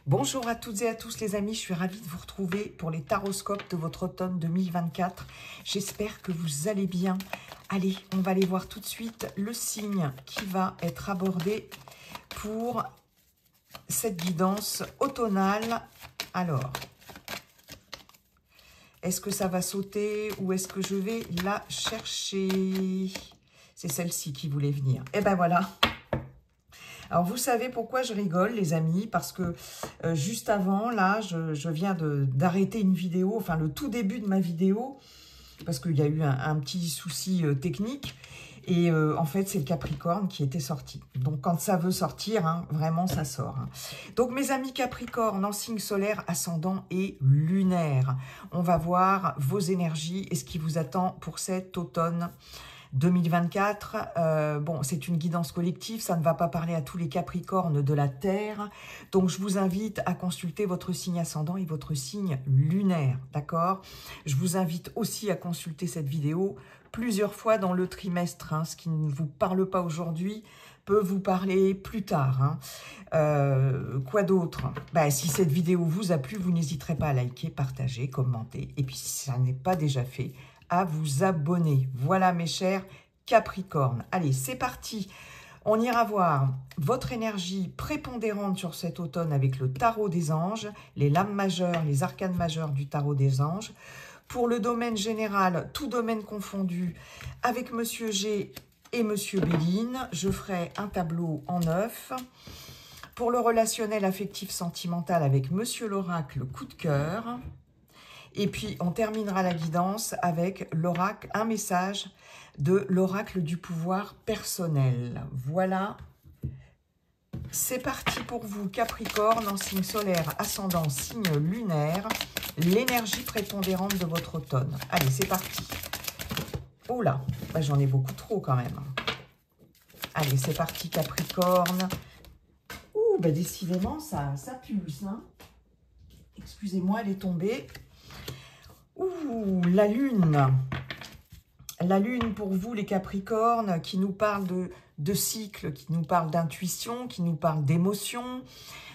Bonjour à toutes et à tous les amis, je suis ravie de vous retrouver pour les taroscopes de votre automne 2024. J'espère que vous allez bien. Allez, on va aller voir tout de suite le signe qui va être abordé pour cette guidance automnale. Alors, est-ce que ça va sauter ou est-ce que je vais la chercher? C'est celle-ci qui voulait venir. Et ben voilà. Alors, vous savez pourquoi je rigole, les amis? Parce que juste avant, là, je viens d'arrêter une vidéo, enfin, le tout début de ma vidéo, parce qu'il y a eu un petit souci technique. Et en fait, c'est le Capricorne qui était sorti. Donc, quand ça veut sortir, hein, vraiment, ça sort. Hein. Donc, mes amis Capricorne, en signe solaire, ascendant et lunaire, on va voir vos énergies et ce qui vous attend pour cet automne 2024, bon, c'est une guidance collective, ça ne va pas parler à tous les Capricornes de la Terre, donc je vous invite à consulter votre signe ascendant et votre signe lunaire, d'accord? Je vous invite aussi à consulter cette vidéo plusieurs fois dans le trimestre, hein, ce qui ne vous parle pas aujourd'hui peut vous parler plus tard. Hein. Quoi d'autre? Ben, si cette vidéo vous a plu, vous n'hésiterez pas à liker, partager, commenter, et puis si ça n'est pas déjà fait, à vous abonner. Voilà mes chers Capricornes. Allez, c'est parti. On ira voir votre énergie prépondérante sur cet automne avec le tarot des anges, les lames majeures, les arcanes majeures du tarot des anges. Pour le domaine général, tout domaine confondu, avec Monsieur G et Monsieur Béline, je ferai un tableau en 9. Pour le relationnel affectif sentimental avec Monsieur l'oracle, coup de cœur. Et puis, on terminera la guidance avec l'oracle, un message de l'oracle du pouvoir personnel. Voilà, c'est parti pour vous, Capricorne, en signe solaire, ascendant, signe lunaire, l'énergie prépondérante de votre automne. Allez, c'est parti. Oh là, bah, j'en ai beaucoup trop quand même. Allez, c'est parti, Capricorne. Ouh, bah, décidément, ça pulse. Hein. Excusez-moi, elle est tombée. Ouh, la lune. La lune pour vous, les Capricornes, qui nous parle de cycle, qui nous parle d'intuition, qui nous parle d'émotion.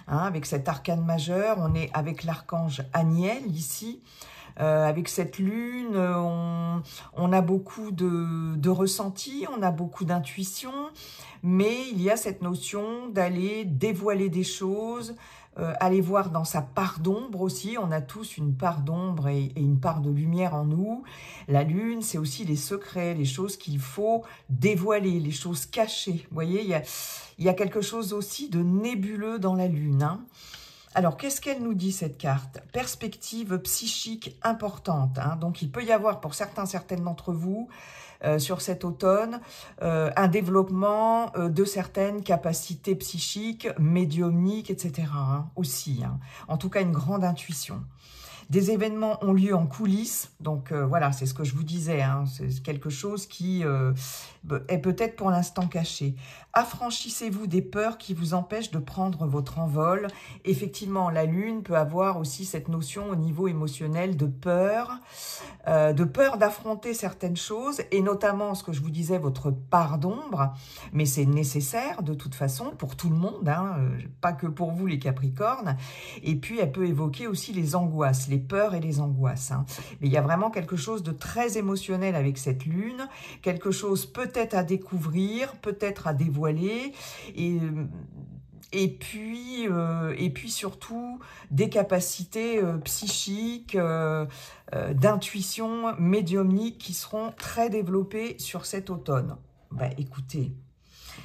Hein, avec cet arcane majeur, on est avec l'archange Aniel ici. Avec cette lune, on a beaucoup de ressentis, on a beaucoup d'intuition, mais il y a cette notion d'aller dévoiler des choses, aller voir dans sa part d'ombre aussi. On a tous une part d'ombre et une part de lumière en nous. La lune, c'est aussi les secrets, les choses qu'il faut dévoiler, les choses cachées. Vous voyez, il y a quelque chose aussi de nébuleux dans la lune. Hein. Alors, qu'est-ce qu'elle nous dit, cette carte? Perspective psychique importante. Hein. Donc, il peut y avoir, pour certaines d'entre vous, sur cet automne, un développement de certaines capacités psychiques, médiumniques, etc. Hein, aussi. Hein. En tout cas, une grande intuition. Des événements ont lieu en coulisses, donc voilà, c'est ce que je vous disais, hein, c'est quelque chose qui est peut-être pour l'instant caché. Affranchissez-vous des peurs qui vous empêchent de prendre votre envol. Effectivement, la lune peut avoir aussi cette notion au niveau émotionnel de peur d'affronter certaines choses, et notamment ce que je vous disais, votre part d'ombre, mais c'est nécessaire de toute façon pour tout le monde, hein, pas que pour vous les Capricornes, et puis elle peut évoquer aussi les angoisses, les peurs et les angoisses. Hein. Mais il y a vraiment quelque chose de très émotionnel avec cette lune, quelque chose peut-être à découvrir, peut-être à dévoiler, et puis surtout des capacités psychiques, d'intuition médiumnique qui seront très développées sur cet automne. Ben, écoutez,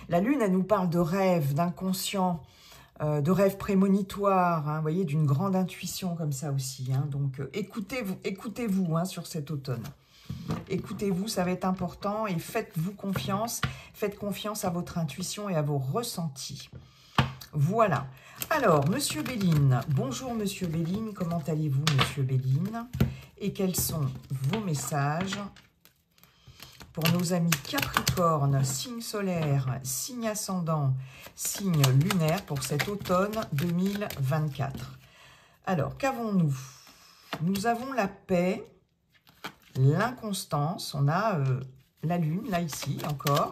la lune, elle nous parle de rêves, d'inconscient, de rêves prémonitoires, hein, vous voyez, d'une grande intuition comme ça aussi. Hein, donc, écoutez-vous hein, sur cet automne. Écoutez-vous, ça va être important et faites-vous confiance. Faites confiance à votre intuition et à vos ressentis. Voilà. Alors, Monsieur Béline. Bonjour, Monsieur Béline. Comment allez-vous, Monsieur Béline? Et quels sont vos messages pour nos amis Capricorne, signe solaire, signe ascendant, signe lunaire pour cet automne 2024. Alors, qu'avons-nous? Nous avons la paix, l'inconstance, on a la lune, là, ici, encore.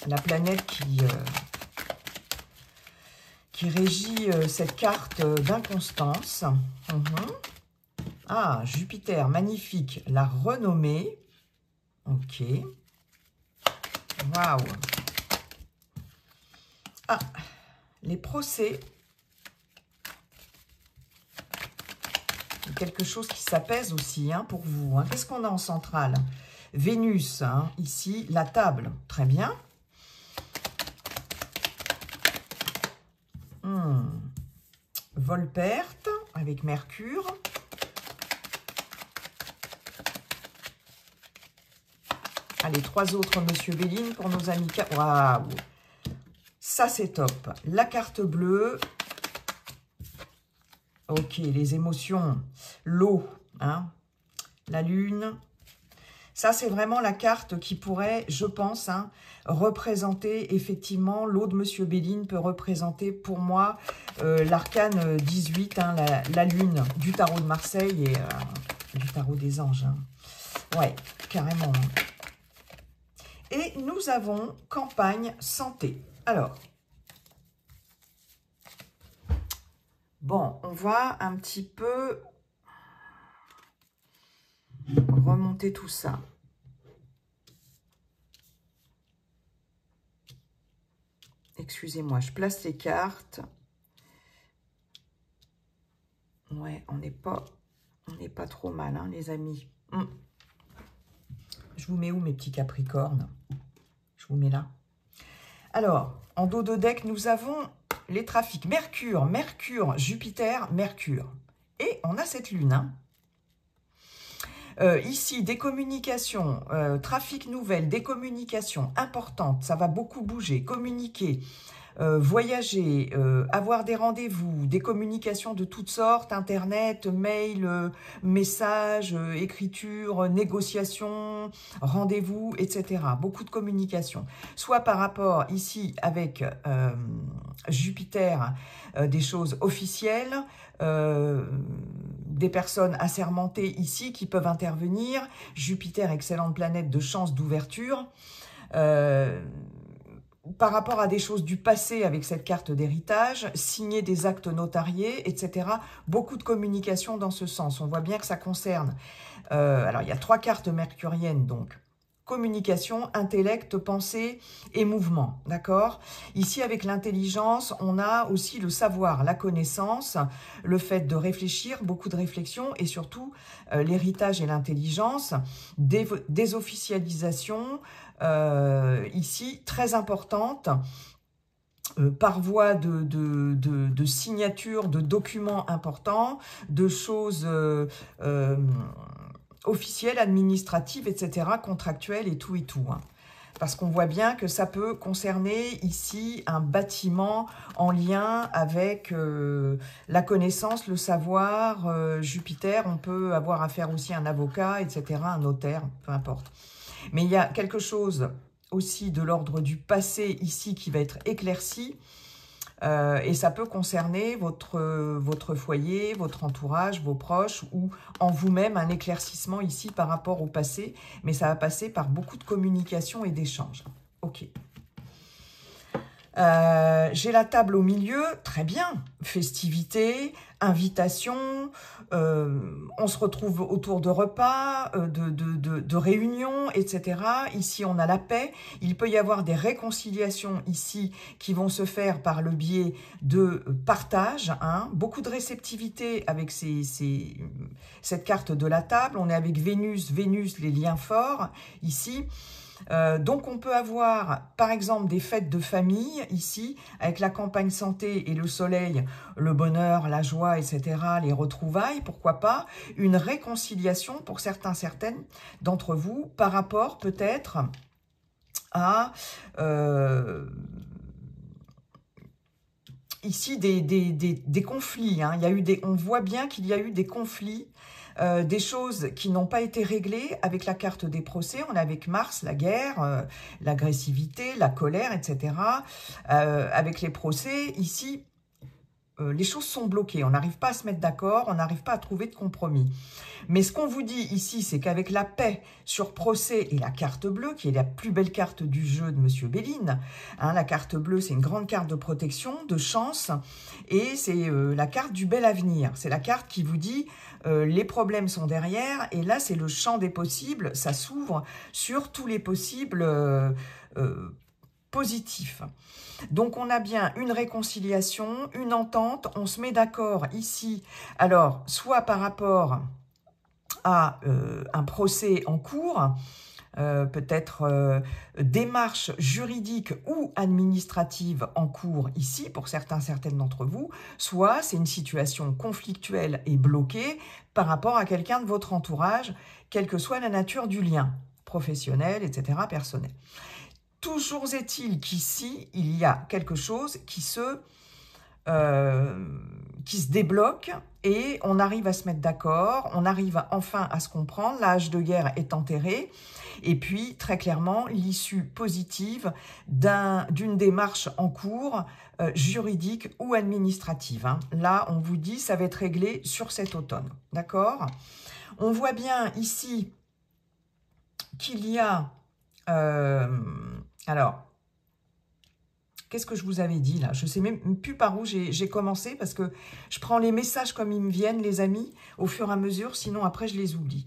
La planète qui régit cette carte d'inconstance. Ah, Jupiter, magnifique, la renommée. Ok. Waouh. Ah, les procès. Quelque chose qui s'apaise aussi hein, pour vous. Hein. Qu'est-ce qu'on a en centrale? Vénus, hein, ici, la table. Très bien. Vol-perte avec Mercure. Allez, 3 autres, Monsieur Béline, pour nos amis. Waouh! Ça, c'est top. La carte bleue. Ok, les émotions. L'eau, hein, la lune. Ça, c'est vraiment la carte qui pourrait, je pense, hein, représenter, effectivement, l'eau de Monsieur Béline peut représenter, pour moi, l'arcane 18, hein, la lune du tarot de Marseille et du tarot des anges. Hein. Ouais, carrément. Et nous avons campagne santé. Alors, bon, on va un petit peu remonter tout ça. Excusez-moi, je place les cartes. Ouais, on n'est pas trop mal, hein, les amis. Je vous mets où, mes petits Capricornes? Je vous mets là. Alors, en dos de deck, nous avons les trafics. Mercure, Jupiter, Mercure. Et on a cette lune, hein. Ici, des communications, trafic nouvelle, des communications importantes, ça va beaucoup bouger, communiquer, voyager, avoir des rendez-vous, des communications de toutes sortes, internet, mail, messages, écriture, négociations, rendez-vous, etc. Beaucoup de communications, soit par rapport ici avec Jupiter, des choses officielles, des personnes assermentées ici qui peuvent intervenir. Jupiter, excellente planète de chance, d'ouverture. Par rapport à des choses du passé avec cette carte d'héritage, signer des actes notariés, etc. Beaucoup de communication dans ce sens. On voit bien que ça concerne. Alors, il y a 3 cartes mercuriennes, donc. Communication, intellect, pensée et mouvement, d'accord? Ici, avec l'intelligence, on a aussi le savoir, la connaissance, le fait de réfléchir, beaucoup de réflexion et surtout l'héritage et l'intelligence, des officialisations, ici, très importantes, par voie de signature, de documents importants, de choses officielles, administratives, etc., contractuelles et tout. Hein. Parce qu'on voit bien que ça peut concerner ici un bâtiment en lien avec la connaissance, le savoir, Jupiter. On peut avoir affaire aussi à un avocat, etc., un notaire, peu importe. Mais il y a quelque chose aussi de l'ordre du passé ici qui va être éclairci. Et ça peut concerner votre foyer, votre entourage, vos proches ou en vous-même un éclaircissement ici par rapport au passé. Mais ça va passer par beaucoup de communication et d'échanges. Ok. J'ai la table au milieu, très bien. Festivités, invitations, on se retrouve autour de repas, de réunions, etc. Ici, on a la paix. Il peut y avoir des réconciliations ici qui vont se faire par le biais de partage. Hein. Beaucoup de réceptivité avec cette carte de la table. On est avec Vénus, les liens forts ici. Donc, on peut avoir, par exemple, des fêtes de famille, ici, avec la campagne santé et le soleil, le bonheur, la joie, etc., les retrouvailles, pourquoi pas, une réconciliation pour certaines d'entre vous, par rapport, peut-être, à, ici, des conflits. Hein. Il y a eu on voit bien qu'il y a eu des conflits, des choses qui n'ont pas été réglées avec la carte des procès. On est avec Mars, la guerre, l'agressivité, la colère, etc. Avec les procès, ici, les choses sont bloquées. On n'arrive pas à se mettre d'accord, on n'arrive pas à trouver de compromis. Mais ce qu'on vous dit ici, c'est qu'avec la paix sur procès et la carte bleue, qui est la plus belle carte du jeu de Monsieur Béline, hein, la carte bleue, c'est une grande carte de protection, de chance, et c'est la carte du bel avenir. C'est la carte qui vous dit les problèmes sont derrière, et là, c'est le champ des possibles, ça s'ouvre sur tous les possibles positifs. Donc, on a bien une réconciliation, une entente, on se met d'accord ici, alors, soit par rapport à un procès en cours, peut-être démarche juridique ou administrative en cours ici, pour certaines d'entre vous, soit c'est une situation conflictuelle et bloquée par rapport à quelqu'un de votre entourage, quelle que soit la nature du lien, professionnel, etc., personnel. Toujours est-il qu'ici, il y a quelque chose qui se débloque et on arrive à se mettre d'accord, on arrive enfin à se comprendre, la hache de guerre est enterrée et puis très clairement l'issue positive d'une démarche en cours juridique ou administrative. Hein. Là, on vous dit ça va être réglé sur cet automne, d'accord? On voit bien ici qu'il y a... alors... Qu'est-ce que je vous avais dit là? Je ne sais même plus par où j'ai commencé parce que je prends les messages comme ils me viennent, les amis, au fur et à mesure, sinon après je les oublie.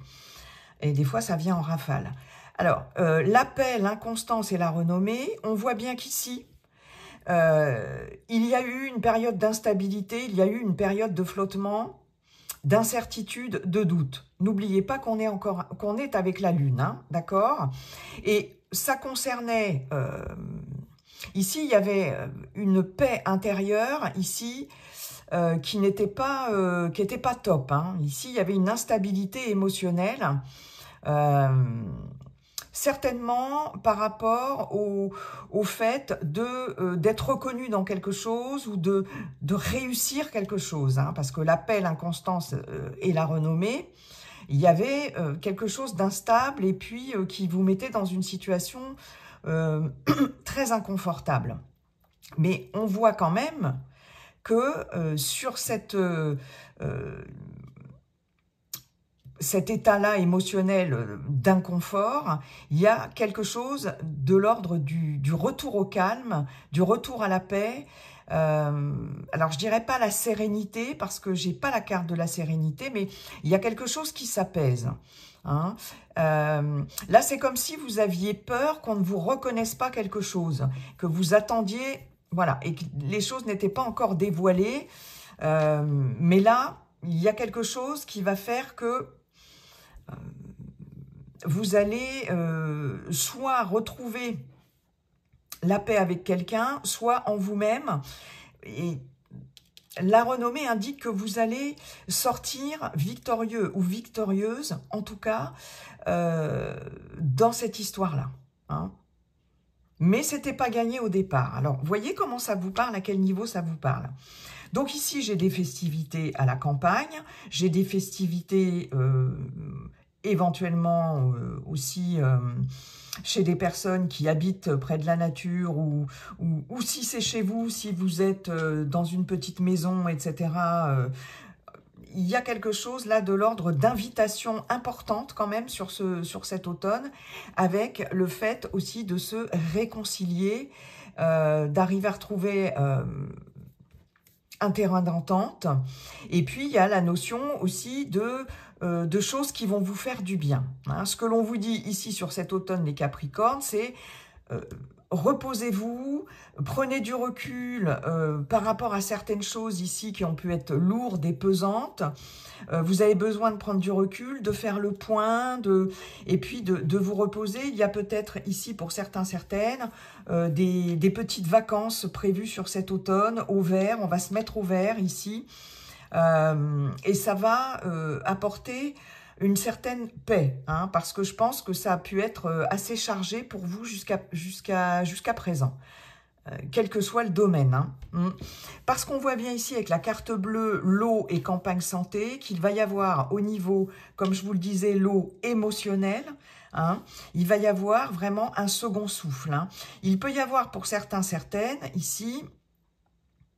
Et des fois, ça vient en rafale. Alors, la paix, l'inconstance et la renommée, on voit bien qu'ici, il y a eu une période d'instabilité, il y a eu une période de flottement, d'incertitude, de doute. N'oubliez pas qu'on est avec la Lune, hein, d'accord? Et ça concernait... ici, il y avait une paix intérieure, ici, qui n'était pas, top. Hein. Ici, il y avait une instabilité émotionnelle, certainement par rapport au fait d'être reconnu dans quelque chose ou de réussir quelque chose. Hein, parce que la paix, l'inconstance et la renommée, il y avait quelque chose d'instable et puis qui vous mettait dans une situation... très inconfortable. Mais on voit quand même que sur cet état-là émotionnel d'inconfort, il y a quelque chose de l'ordre du retour au calme, du retour à la paix. Alors, je dirais pas la sérénité, parce que j'ai pas la carte de la sérénité, mais il y a quelque chose qui s'apaise. Hein. Là, c'est comme si vous aviez peur qu'on ne vous reconnaisse pas quelque chose, que vous attendiez, voilà, et que les choses n'étaient pas encore dévoilées. Mais là, il y a quelque chose qui va faire que vous allez soit retrouver la paix avec quelqu'un, soit en vous-même. Et la renommée indique que vous allez sortir victorieux ou victorieuse, en tout cas, dans cette histoire-là. Hein. Mais ce n'était pas gagné au départ. Alors, voyez comment ça vous parle, à quel niveau ça vous parle. Donc ici, j'ai des festivités à la campagne, j'ai des festivités éventuellement aussi chez des personnes qui habitent près de la nature ou si c'est chez vous, si vous êtes dans une petite maison, etc. Il y a quelque chose là de l'ordre d'invitation importante quand même sur cet automne, avec le fait aussi de se réconcilier, d'arriver à retrouver un terrain d'entente. Et puis, il y a la notion aussi de choses qui vont vous faire du bien. Hein. Ce que l'on vous dit ici sur cet automne, les Capricornes, c'est reposez-vous, prenez du recul par rapport à certaines choses ici qui ont pu être lourdes et pesantes. Vous avez besoin de prendre du recul, de faire le point, et puis de vous reposer. Il y a peut-être ici, pour certaines, des petites vacances prévues sur cet automne au vert. On va se mettre au vert ici. Et ça va apporter une certaine paix, hein, parce que je pense que ça a pu être assez chargé pour vous jusqu'à présent, quel que soit le domaine. Hein. Parce qu'on voit bien ici avec la carte bleue, l'eau et campagne santé, qu'il va y avoir au niveau, comme je vous le disais, l'eau émotionnelle. Hein, il va y avoir vraiment un second souffle. Hein. Il peut y avoir pour certaines, ici,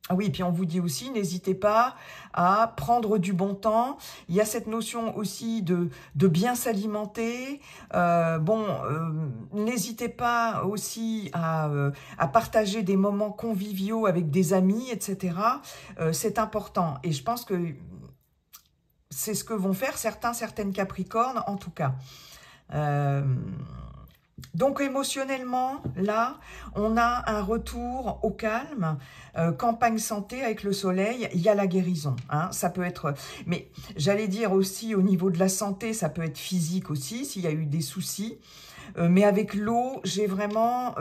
Ah oui, puis on vous dit aussi, n'hésitez pas à prendre du bon temps. Il y a cette notion aussi de bien s'alimenter. N'hésitez pas aussi à partager des moments conviviaux avec des amis, etc. C'est important. Et je pense que c'est ce que vont faire certaines Capricornes, en tout cas. Donc émotionnellement, là, on a un retour au calme, campagne santé avec le soleil, il y a la guérison. Hein, ça peut être, mais j'allais dire aussi au niveau de la santé, ça peut être physique aussi, s'il y a eu des soucis. Mais avec l'eau, j'ai vraiment,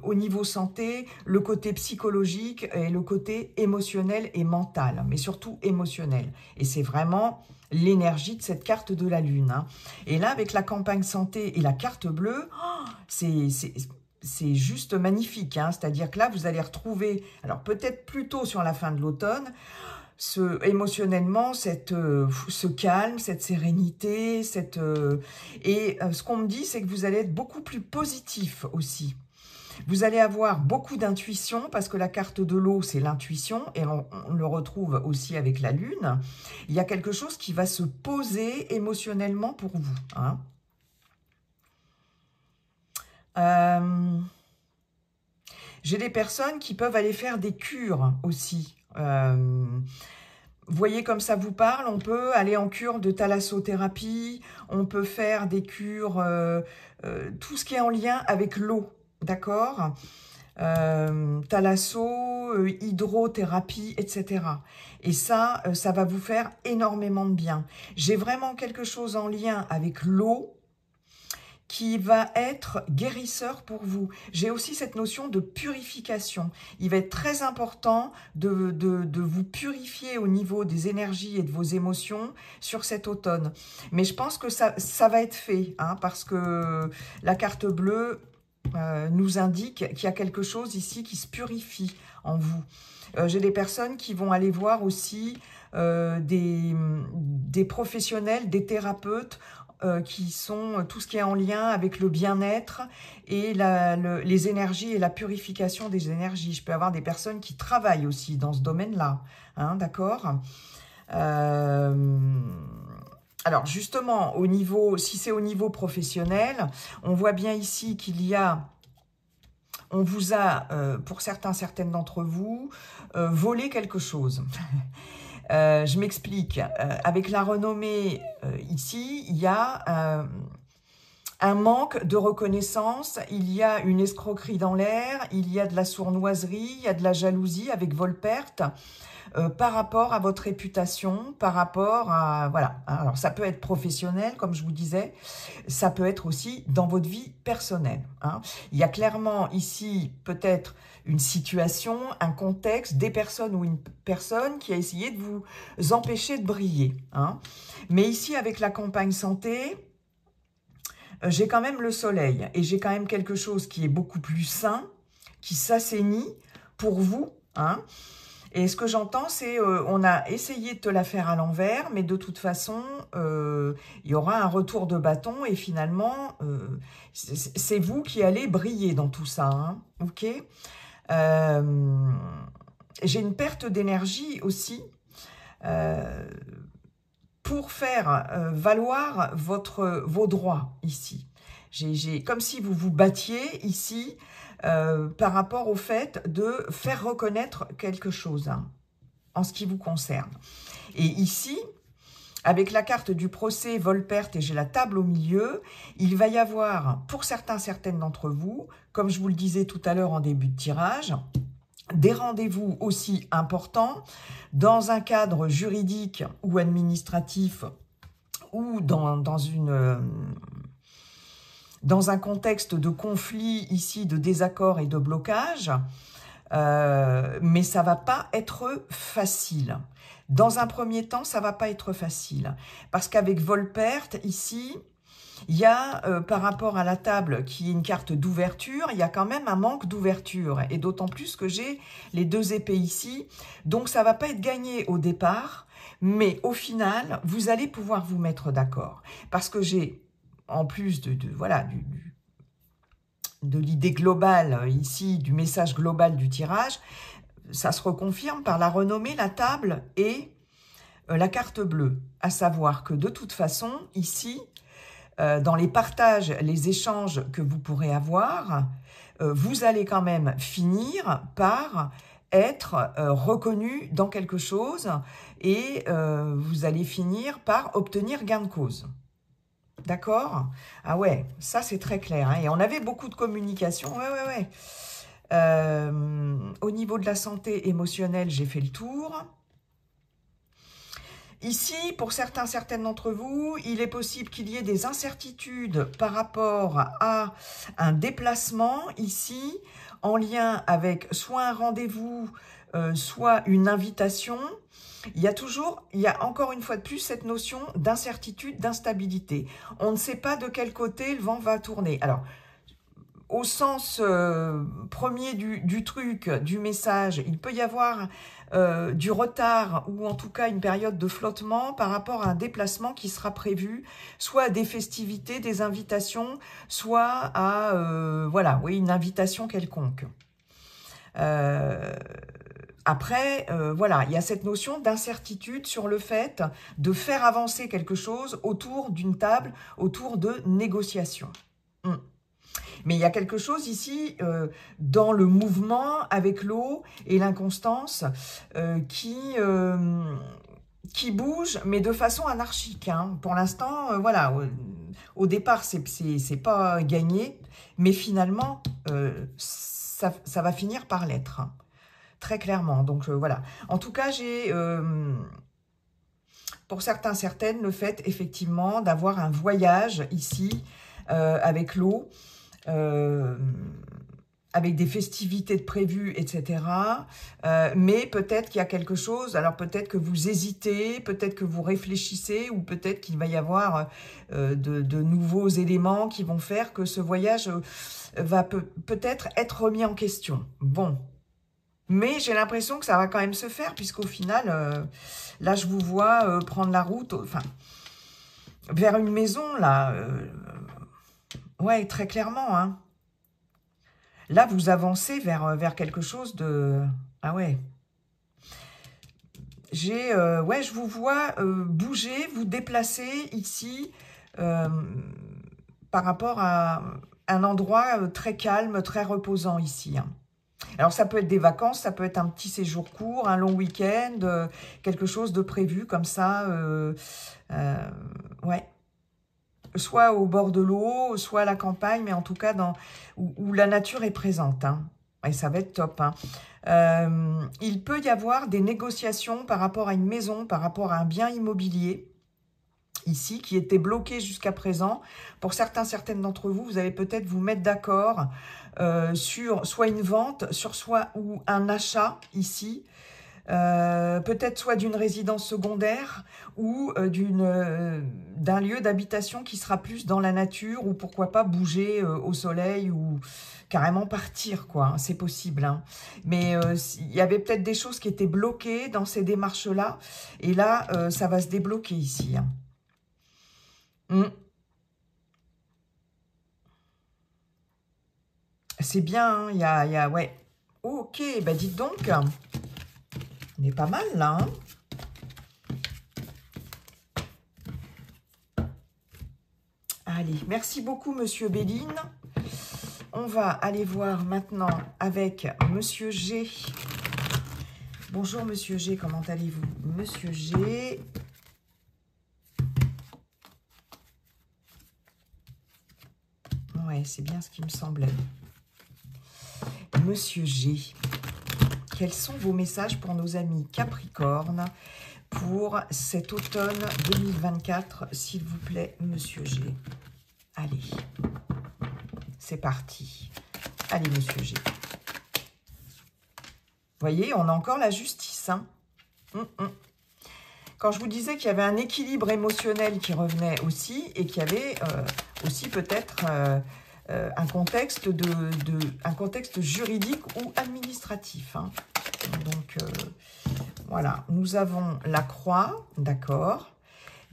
au niveau santé, le côté psychologique et le côté émotionnel et mental, mais surtout émotionnel. Et c'est vraiment l'énergie de cette carte de la Lune. Hein. Et là, avec la campagne santé et la carte bleue, oh, c'est juste magnifique. Hein. C'est-à-dire que là, vous allez retrouver, alors peut-être plutôt sur la fin de l'automne, émotionnellement, ce calme, cette sérénité, ce qu'on me dit, c'est que vous allez être beaucoup plus positif aussi. Vous allez avoir beaucoup d'intuition, parce que la carte de l'eau, c'est l'intuition, et on le retrouve aussi avec la Lune. Il y a quelque chose qui va se poser émotionnellement pour vous. Hein. J'ai des personnes qui peuvent aller faire des cures aussi. Vous voyez comme ça vous parle, on peut aller en cure de thalassothérapie, on peut faire des cures, tout ce qui est en lien avec l'eau, d'accord, thalasso, hydrothérapie, etc. Et ça, ça va vous faire énormément de bien. J'ai vraiment quelque chose en lien avec l'eau qui va être guérisseur pour vous. J'ai aussi cette notion de purification. Il va être très important de vous purifier au niveau des énergies et de vos émotions sur cet automne. Mais je pense que ça va être fait, hein, parce que la carte bleue nous indique qu'il y a quelque chose ici qui se purifie en vous. J'ai des personnes qui vont aller voir aussi des professionnels, des thérapeutes, qui sont tout ce qui est en lien avec le bien-être et les énergies et la purification des énergies. Je peux avoir des personnes qui travaillent aussi dans ce domaine-là, hein, d'accord. Alors justement, si c'est au niveau professionnel, on voit bien ici qu'il y a, on vous a, pour certaines d'entre vous, volé quelque chose. Je m'explique. Avec la renommée, ici, il y a un manque de reconnaissance, il y a une escroquerie dans l'air, il y a de la sournoiserie, il y a de la jalousie avec vol-perte par rapport à votre réputation, par rapport à... Voilà. Alors, ça peut être professionnel, comme je vous disais, ça peut être aussi dans votre vie personnelle. Hein. Il y a clairement ici peut-être une situation, un contexte, des personnes ou une personne qui a essayé de vous empêcher de briller. Hein. Mais ici, avec la campagne santé, j'ai quand même le soleil et j'ai quand même quelque chose qui est beaucoup plus sain, qui s'assainit pour vous. Hein. Et ce que j'entends, c'est on a essayé de te la faire à l'envers, mais de toute façon, il y aura un retour de bâton et finalement, c'est vous qui allez briller dans tout ça. Hein, ok. J'ai une perte d'énergie aussi pour faire valoir vos droits ici. Comme si vous vous battiez ici par rapport au fait de faire reconnaître quelque chose hein, en ce qui vous concerne. Et ici, avec la carte du procès vol-perte et j'ai la table au milieu, il va y avoir, pour certaines d'entre vous, comme je vous le disais tout à l'heure en début de tirage, des rendez-vous aussi importants dans un cadre juridique ou administratif ou dans un contexte de conflit ici, de désaccord et de blocage, mais ça va pas être facile. Dans un premier temps, ça va pas être facile, parce qu'avec vol-perte, ici, il y a, par rapport à la table, qui est une carte d'ouverture, il y a quand même un manque d'ouverture, et d'autant plus que j'ai les deux épées ici, donc ça va pas être gagné au départ, mais au final, vous allez pouvoir vous mettre d'accord, parce que j'ai, en plus de l'idée globale ici, du message global du tirage, ça se reconfirme par la renommée, la table et la carte bleue. À savoir que de toute façon, ici, dans les partages, les échanges que vous pourrez avoir, vous allez quand même finir par être reconnu dans quelque chose et vous allez finir par obtenir gain de cause. D'accord? Ah ouais, ça c'est très clair. Hein. Et on avait beaucoup de communication. Ouais. Au niveau de la santé émotionnelle, j'ai fait le tour. Ici, pour certaines d'entre vous, il est possible qu'il y ait des incertitudes par rapport à un déplacement ici, en lien avec soit un rendez-vous, soit une invitation. Il y a encore une fois de plus cette notion d'incertitude, d'instabilité. On ne sait pas de quel côté le vent va tourner. Alors, au sens premier du truc, du message, il peut y avoir du retard ou en tout cas une période de flottement par rapport à un déplacement qui sera prévu, soit à des festivités, des invitations, soit à voilà, oui, une invitation quelconque. Après, voilà, il y a cette notion d'incertitude sur le fait de faire avancer quelque chose autour d'une table, autour de négociations. Mais il y a quelque chose ici dans le mouvement avec l'eau et l'inconstance qui bouge, mais de façon anarchique. Hein. Pour l'instant, voilà, au départ, c'est pas gagné, mais finalement, ça va finir par l'être. Hein. Très clairement. Donc, voilà. En tout cas, j'ai... pour certains, certaines, le fait, effectivement, d'avoir un voyage ici, avec l'eau, avec des festivités de prévues, etc. Mais peut-être qu'il y a quelque chose, alors peut-être que vous hésitez, peut-être que vous réfléchissez, ou peut-être qu'il va y avoir de nouveaux éléments qui vont faire que ce voyage va peut-être être remis en question. Bon. Mais j'ai l'impression que ça va quand même se faire, puisqu'au final, là, je vous vois prendre la route, enfin, vers une maison, là. Ouais, très clairement, hein. Là, vous avancez vers quelque chose de... Ah ouais. Ouais, je vous vois bouger, vous déplacer ici par rapport à un endroit très calme, très reposant ici. Hein. Alors, ça peut être des vacances, ça peut être un petit séjour court, un long week-end, quelque chose de prévu comme ça. Ouais. Soit au bord de l'eau, soit à la campagne, mais en tout cas où la nature est présente. Hein. Et ça va être top. Hein. Il peut y avoir des négociations par rapport à une maison, par rapport à un bien immobilier, ici, qui était bloqué jusqu'à présent. Pour certaines d'entre vous, vous allez peut-être vous mettre d'accord sur soit une vente, ou un achat, ici, peut-être soit d'une résidence secondaire ou d'un lieu d'habitation qui sera plus dans la nature, ou pourquoi pas bouger au soleil ou carrément partir, quoi. Hein, c'est possible. Hein. Mais il y avait peut-être des choses qui étaient bloquées dans ces démarches-là. Et là, ça va se débloquer ici. Hein. C'est bien, hein, ouais. Ok, bah dites donc. On est pas mal, là. Hein. Allez, merci beaucoup, Monsieur Béline. On va aller voir maintenant avec Monsieur G. Bonjour, Monsieur G, comment allez-vous? Monsieur G. Ouais, c'est bien ce qui me semblait. Monsieur G. Quels sont vos messages pour nos amis Capricorne pour cet automne 2024, s'il vous plaît, Monsieur G? Allez, c'est parti. Allez, Monsieur G. Vous voyez, on a encore la justice. Hein. Quand je vous disais qu'il y avait un équilibre émotionnel qui revenait aussi, et qu'il y avait aussi peut-être un contexte un contexte juridique ou administratif. Hein. Donc, voilà. Nous avons la croix, d'accord.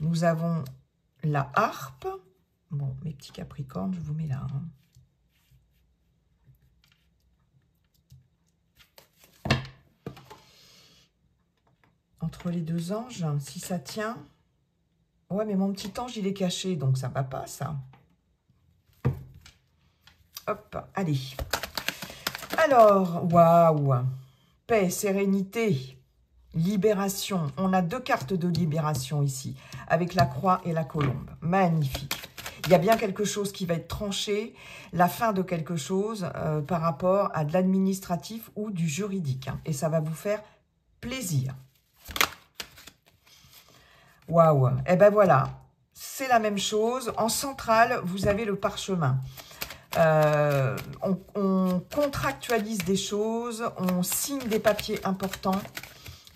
Nous avons la harpe. Bon, mes petits capricornes, je vous mets là. Hein. entre les deux anges, si ça tient. Ouais, mais mon petit ange, il est caché, donc ça va pas, ça. Hop, allez. Alors, waouh. Paix, sérénité, libération. On a deux cartes de libération ici, avec la croix et la colombe. Magnifique. Il y a bien quelque chose qui va être tranché, la fin de quelque chose par rapport à de l'administratif ou du juridique. Hein, et ça va vous faire plaisir. Waouh. Et ben voilà, c'est la même chose. En centrale, vous avez le parchemin. On contractualise des choses, on signe des papiers importants,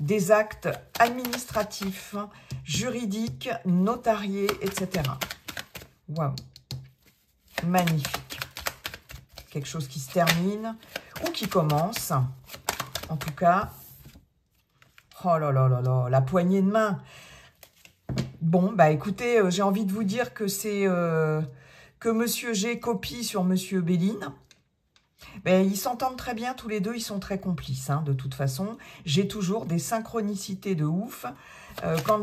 des actes administratifs, juridiques, notariés, etc. Waouh, magnifique. Quelque chose qui se termine ou qui commence. En tout cas, oh là là là là, la poignée de main. Bon, bah écoutez, j'ai envie de vous dire que c'est que Monsieur G copie sur Monsieur Béline. Ben, ils s'entendent très bien, tous les deux, ils sont très complices, hein, de toute façon. J'ai toujours des synchronicités de ouf quand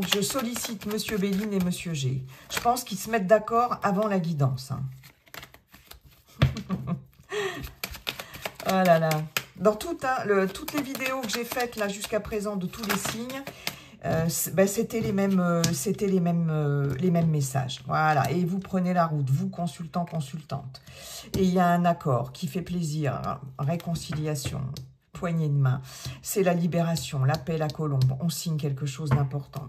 je sollicite Monsieur Béline et Monsieur G. Je pense qu'ils se mettent d'accord avant la guidance. Hein. Oh là là. Dans toutes les vidéos que j'ai faites là jusqu'à présent de tous les signes, ben c'était les mêmes messages. Voilà, et vous prenez la route, vous consultant, consultante. Et il y a un accord qui fait plaisir, hein, réconciliation, poignée de main. C'est la libération, la paix, la colombe. On signe quelque chose d'important.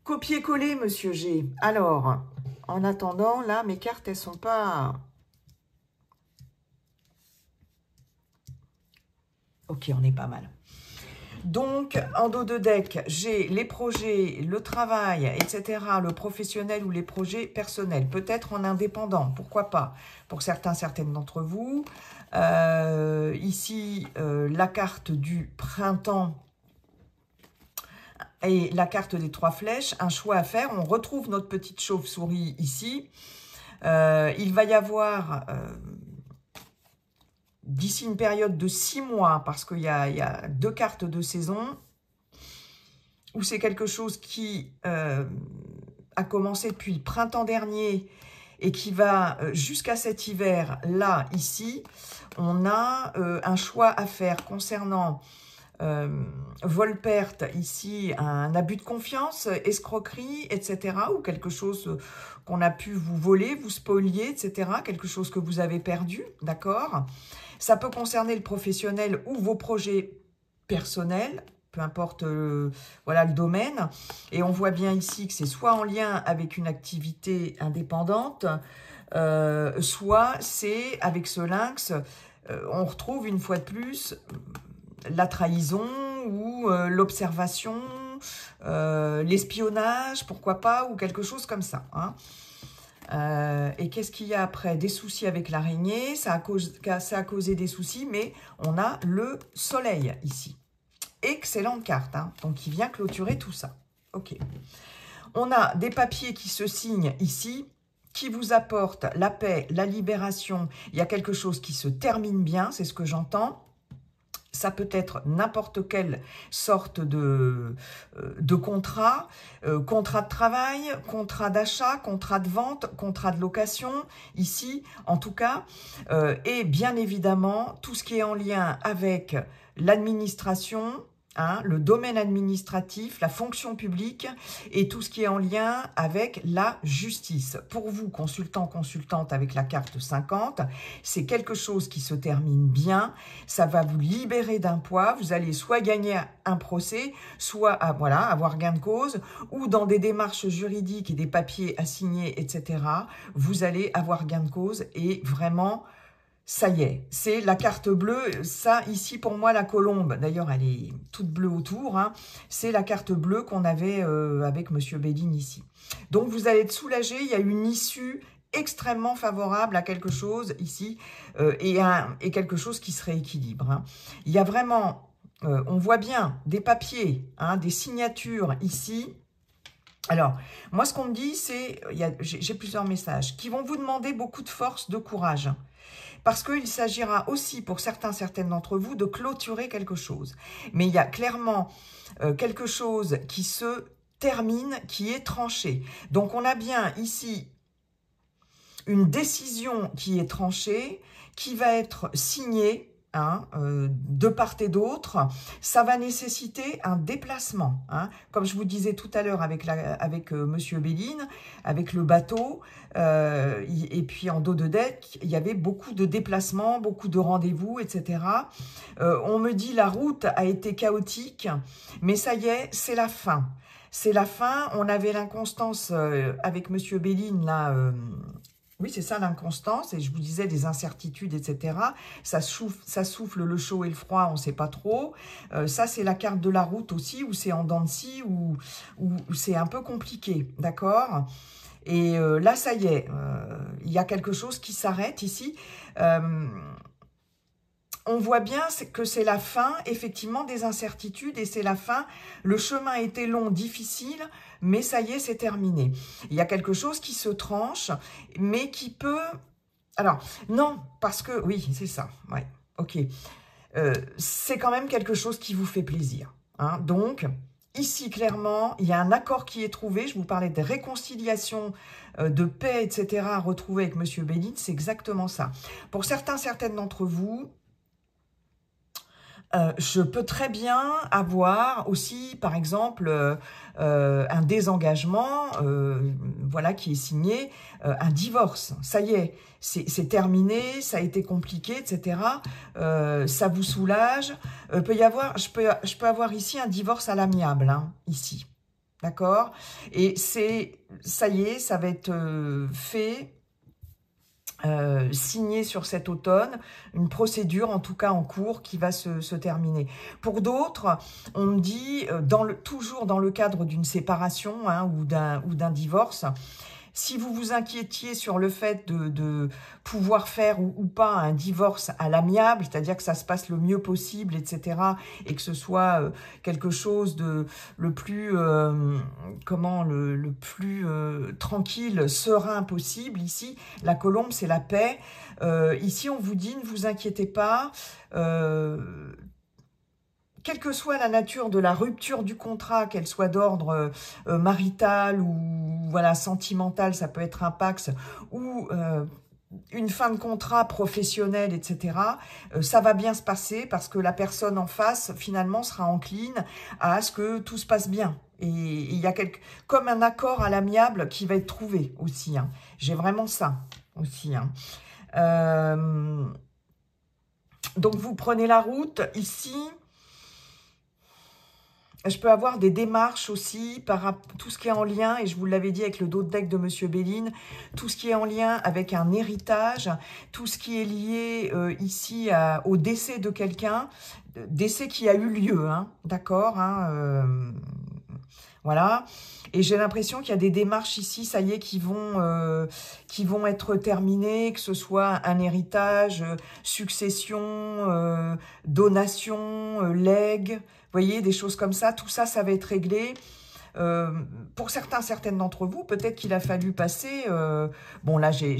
Copier-coller, Monsieur G. Alors, en attendant, là, mes cartes, elles sont pas... Ok, on est pas mal. Donc, en dos de deck, j'ai les projets, le travail, etc., le professionnel ou les projets personnels. Peut-être en indépendant, pourquoi pas, pour certains, certaines d'entre vous. Ici, la carte du printemps et la carte des 3 flèches, un choix à faire. On retrouve notre petite chauve-souris ici. Il va y avoir... d'ici une période de 6 mois, parce qu'il y a 2 cartes de saison, où c'est quelque chose qui a commencé depuis le printemps dernier et qui va jusqu'à cet hiver, là, ici, on a un choix à faire concernant vol-perte, ici, un abus de confiance, escroquerie, etc., ou quelque chose qu'on a pu vous voler, vous spolier, etc., quelque chose que vous avez perdu, d'accord ? Ça peut concerner le professionnel ou vos projets personnels, peu importe voilà, le domaine. Et on voit bien ici que c'est soit en lien avec une activité indépendante, soit c'est avec ce lynx, on retrouve une fois de plus la trahison ou l'observation, l'espionnage, pourquoi pas, ou quelque chose comme ça, hein. Et qu'est-ce qu'il y a après? Des soucis avec l'araignée, ça a causé des soucis, mais on a le soleil ici. Excellente carte, hein, donc qui vient clôturer tout ça. Ok. On a des papiers qui se signent ici, qui vous apportent la paix, la libération. Il y a quelque chose qui se termine bien, c'est ce que j'entends. Ça peut être n'importe quelle sorte de contrat, contrat de travail, contrat d'achat, contrat de vente, contrat de location, ici en tout cas. Et bien évidemment, tout ce qui est en lien avec l'administration, hein, le domaine administratif, la fonction publique et tout ce qui est en lien avec la justice. Pour vous, consultant, consultante avec la carte 50, c'est quelque chose qui se termine bien. Ça va vous libérer d'un poids. Vous allez soit gagner un procès, soit voilà, avoir gain de cause, ou dans des démarches juridiques et des papiers à signer, etc., vous allez avoir gain de cause et vraiment... Ça y est, c'est la carte bleue. Ça, ici, pour moi, la colombe, d'ailleurs, elle est toute bleue autour, hein, c'est la carte bleue qu'on avait avec Monsieur Béline ici. Donc, vous allez être soulagé. Il y a une issue extrêmement favorable à quelque chose ici et quelque chose qui se rééquilibre. Hein. Il y a vraiment, on voit bien des papiers, hein, des signatures ici. Alors, moi, ce qu'on me dit, c'est, j'ai plusieurs messages qui vont vous demander beaucoup de force, de courage. parce qu'il s'agira aussi pour certaines d'entre vous de clôturer quelque chose. Mais il y a clairement quelque chose qui se termine, qui est tranché. Donc on a bien ici une décision qui est tranchée, qui va être signée, hein, de part et d'autre. Ça va nécessiter un déplacement, hein. Comme je vous disais tout à l'heure avec Monsieur Béline, avec le bateau, et puis en dos de deck, il y avait beaucoup de déplacements, beaucoup de rendez-vous, etc. On me dit la route a été chaotique, mais ça y est, c'est la fin. C'est la fin. On avait l'inconstance avec Monsieur Béline, là... oui, c'est ça l'inconstance, et je vous disais des incertitudes, etc. Ça souffle le chaud et le froid, on ne sait pas trop. Ça, c'est la carte de la route aussi, où c'est en dents de scie, où c'est un peu compliqué, d'accord? Et là, ça y est, il y a quelque chose qui s'arrête ici. On voit bien que c'est la fin, effectivement, des incertitudes, et c'est la fin. Le chemin était long, difficile, mais ça y est, c'est terminé. Il y a quelque chose qui se tranche, mais qui peut... Alors, non, parce que... Oui, c'est ça, ouais, ok. C'est quand même quelque chose qui vous fait plaisir, hein. Donc, ici, clairement, il y a un accord qui est trouvé. Je vous parlais de réconciliation, de paix, etc., à retrouver avec Monsieur Béline, c'est exactement ça. Pour certaines d'entre vous... je peux très bien avoir aussi, par exemple, un désengagement, voilà, qui est signé, un divorce. Ça y est, c'est terminé, ça a été compliqué, etc. Ça vous soulage. Je peux avoir ici un divorce à l'amiable, hein, ici, d'accord? Et ça y est, ça va être fait. Signé sur cet automne, une procédure en tout cas en cours qui va se terminer. Pour d'autres, on me dit, toujours dans le cadre d'une séparation, hein, ou d'un divorce, si vous vous inquiétiez sur le fait de pouvoir faire ou pas un divorce à l'amiable, c'est-à-dire que ça se passe le mieux possible, etc., et que ce soit quelque chose de le plus, le plus tranquille, serein possible, ici, la colombe, c'est la paix. Ici, on vous dit, ne vous inquiétez pas, quelle que soit la nature de la rupture du contrat, qu'elle soit d'ordre marital ou voilà sentimental, ça peut être un pax, ou une fin de contrat professionnel, etc., ça va bien se passer parce que la personne en face, finalement, sera encline à ce que tout se passe bien. Et il y a comme un accord à l'amiable qui va être trouvé aussi, hein. J'ai vraiment ça aussi, hein. Donc, vous prenez la route ici. Je peux avoir des démarches aussi par tout ce qui est en lien, et je vous l'avais dit avec le dos de deck de Monsieur Béline, tout ce qui est en lien avec un héritage, tout ce qui est lié ici au décès de quelqu'un, décès qui a eu lieu, hein, d'accord, hein, voilà. Et j'ai l'impression qu'il y a des démarches ici, ça y est, qui vont être terminées, que ce soit un héritage, succession, donation, legs, vous voyez, des choses comme ça. Tout ça, ça va être réglé. Pour certaines d'entre vous, peut-être qu'il a fallu passer... bon, là, j'ai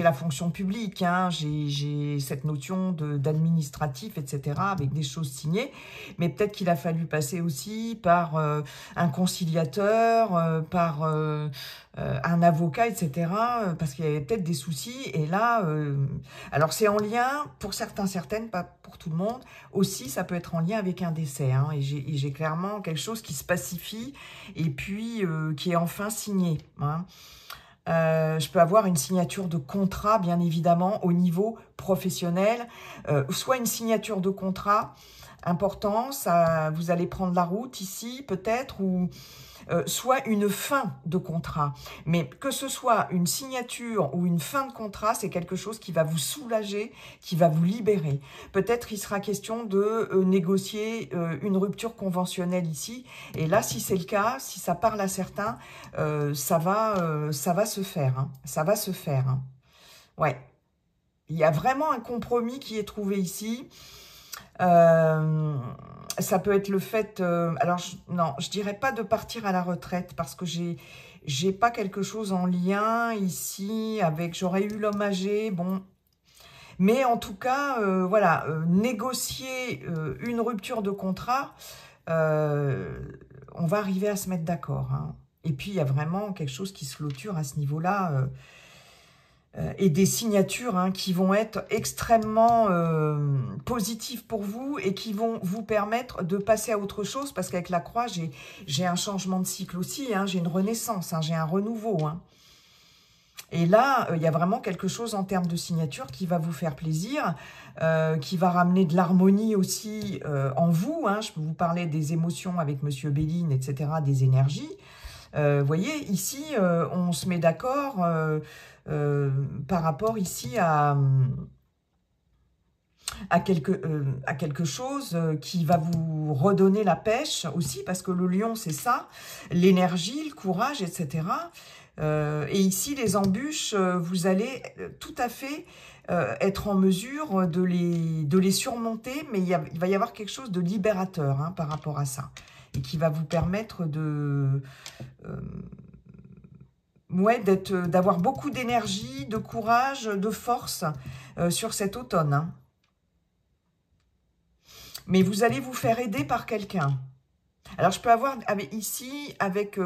la fonction publique, hein, j'ai cette notion d'administratif, etc., avec des choses signées, mais peut-être qu'il a fallu passer aussi par un conciliateur, par un avocat, etc., parce qu'il y avait peut-être des soucis, et là, alors c'est en lien, pour certaines, pas pour tout le monde, aussi ça peut être en lien avec un décès, hein, et j'ai clairement quelque chose qui se pacifie, et puis qui est enfin signé, hein. Je peux avoir une signature de contrat, bien évidemment, au niveau professionnel, soit une signature de contrat important, ça, vous allez prendre la route ici, peut-être, ou soit une fin de contrat. Mais que ce soit une signature ou une fin de contrat, c'est quelque chose qui va vous soulager, qui va vous libérer. Peut-être il sera question de négocier une rupture conventionnelle ici. Et là, si c'est le cas, si ça parle à certains, ça va se faire, hein. Ça va se faire, hein. Ouais. Il y a vraiment un compromis qui est trouvé ici. Ça peut être le fait... alors, non, je dirais pas de partir à la retraite parce que j'ai pas quelque chose en lien ici avec... J'aurais eu l'homme âgé, bon... Mais en tout cas, voilà, négocier une rupture de contrat, on va arriver à se mettre d'accord. Hein. Et puis, il y a vraiment quelque chose qui se clôture à ce niveau-là. Et des signatures hein, qui vont être extrêmement positives pour vous et qui vont vous permettre de passer à autre chose. Parce qu'avec la croix, j'ai un changement de cycle aussi. Hein, j'ai une renaissance, hein, j'ai un renouveau. Hein. Et là, il y a vraiment quelque chose en termes de signature qui va vous faire plaisir, qui va ramener de l'harmonie aussi en vous. Hein. Je peux vous parler des émotions avec Monsieur Béline, etc., des énergies. Vous voyez, ici, on se met d'accord par rapport ici à quelque chose qui va vous redonner la pêche aussi, parce que le lion, c'est ça, l'énergie, le courage, etc., et ici, les embûches, vous allez tout à fait être en mesure de les surmonter, mais il va y avoir quelque chose de libérateur hein, par rapport à ça, et qui va vous permettre de... ouais, d'avoir beaucoup d'énergie, de courage, de force sur cet automne. Hein. Mais vous allez vous faire aider par quelqu'un. Alors, je peux avoir ici,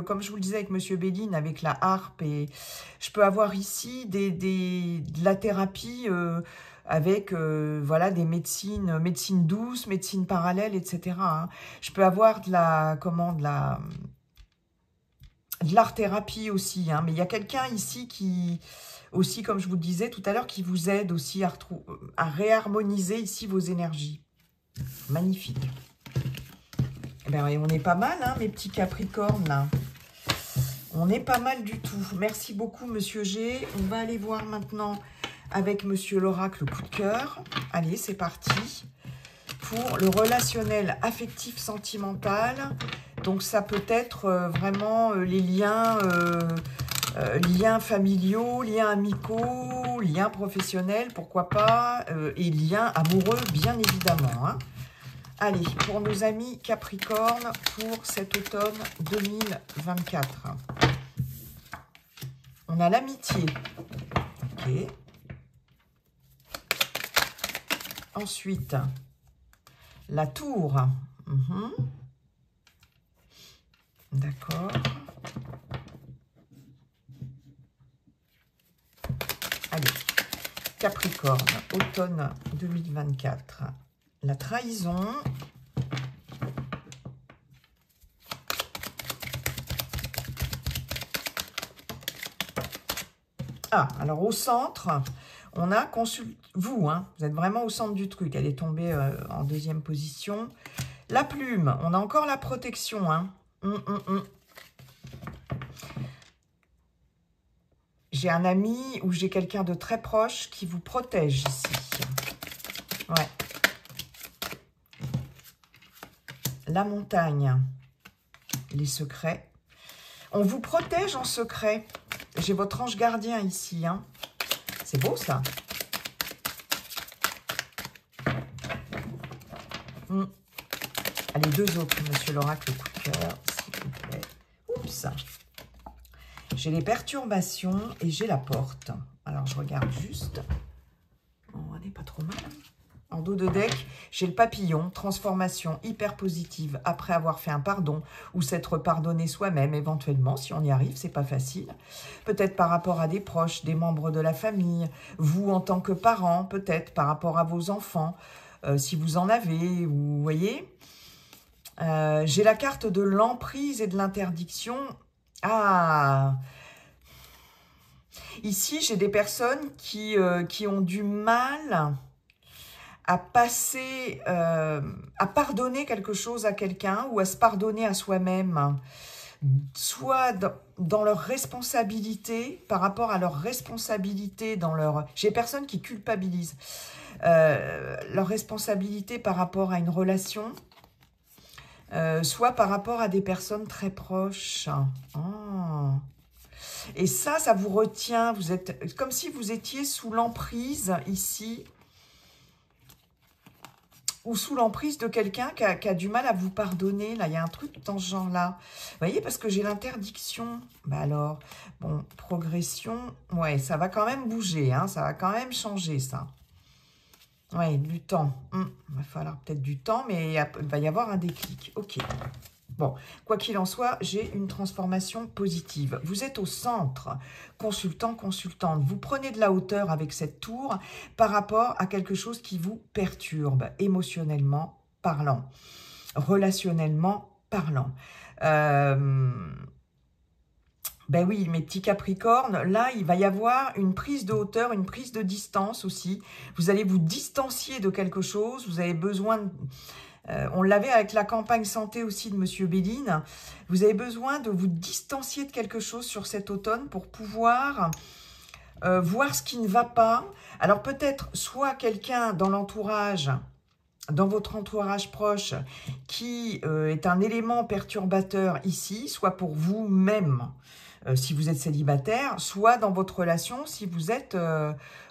comme je vous le disais avec Monsieur Béline, avec la harpe, et je peux avoir ici de la thérapie avec voilà, des médecine douce, médecine parallèle, etc. Hein. Je peux avoir de l'art-thérapie aussi. Hein. Mais il y a quelqu'un ici qui, aussi, comme je vous le disais tout à l'heure, qui vous aide aussi à réharmoniser ici vos énergies. Magnifique. Ben, on est pas mal, hein, mes petits Capricornes, là. On est pas mal du tout. Merci beaucoup, Monsieur G. On va aller voir maintenant avec Monsieur l'oracle coup de cœur. Allez, c'est parti. Pour le relationnel affectif sentimental. Donc, ça peut être vraiment les liens, liens familiaux, liens amicaux, liens professionnels, pourquoi pas, et liens amoureux, bien évidemment, hein. Allez, pour nos amis Capricorne, pour cet automne 2024. On a l'amitié. Ok. Ensuite, la tour. D'accord. Allez, Capricorne, automne 2024. La trahison. Ah, alors au centre, on a vous, hein, vous êtes vraiment au centre du truc. Elle est tombée en deuxième position. La plume, on a encore la protection. Hein. J'ai un ami ou j'ai quelqu'un de très proche qui vous protège ici. Ouais. La montagne, les secrets. On vous protège en secret. J'ai votre ange gardien ici. Hein. C'est beau, ça. Allez, deux autres, Monsieur l'oracle coup de cœur, s'il vous plaît. Oups. J'ai les perturbations et j'ai la porte. Alors, je regarde juste. Oh, on n'est pas trop mal. En dos de deck, j'ai le papillon, transformation hyper positive après avoir fait un pardon ou s'être pardonné soi-même éventuellement, si on y arrive, c'est pas facile. Peut-être par rapport à des proches, des membres de la famille, vous en tant que parent, peut-être par rapport à vos enfants, si vous en avez, vous voyez. J'ai la carte de l'emprise et de l'interdiction. Ah! Ici, j'ai des personnes qui ont du mal à passer, à pardonner quelque chose à quelqu'un ou à se pardonner à soi-même, soit dans leur responsabilité, par rapport à leur responsabilité dans leur... J'ai personne qui culpabilise. Leur responsabilité par rapport à une relation, soit par rapport à des personnes très proches. Oh. Et ça vous retient, vous êtes comme si vous étiez sous l'emprise ici ou sous l'emprise de quelqu'un qui a du mal à vous pardonner. Là, il y a un truc dans ce genre-là. Vous voyez, parce que j'ai l'interdiction. Bah alors, bon, progression, ouais, ça va quand même bouger, hein, ça va quand même changer, ça. Ouais, du temps. Il va falloir peut-être du temps, mais il va y avoir un déclic. Ok. Bon, quoi qu'il en soit, j'ai une transformation positive. Vous êtes au centre, consultant, consultante. Vous prenez de la hauteur avec cette tour par rapport à quelque chose qui vous perturbe, émotionnellement parlant, relationnellement parlant. Ben oui, mes petits Capricornes, là, il va y avoir une prise de hauteur, une prise de distance aussi. Vous allez vous distancier de quelque chose, vous avez besoin de... on l'avait avec la campagne santé aussi de Monsieur Béline. Vous avez besoin de vous distancier de quelque chose sur cet automne pour pouvoir voir ce qui ne va pas. Alors peut-être soit quelqu'un dans l'entourage, dans votre entourage proche, qui est un élément perturbateur ici, soit pour vous-même, si vous êtes célibataire, soit dans votre relation, si vous êtes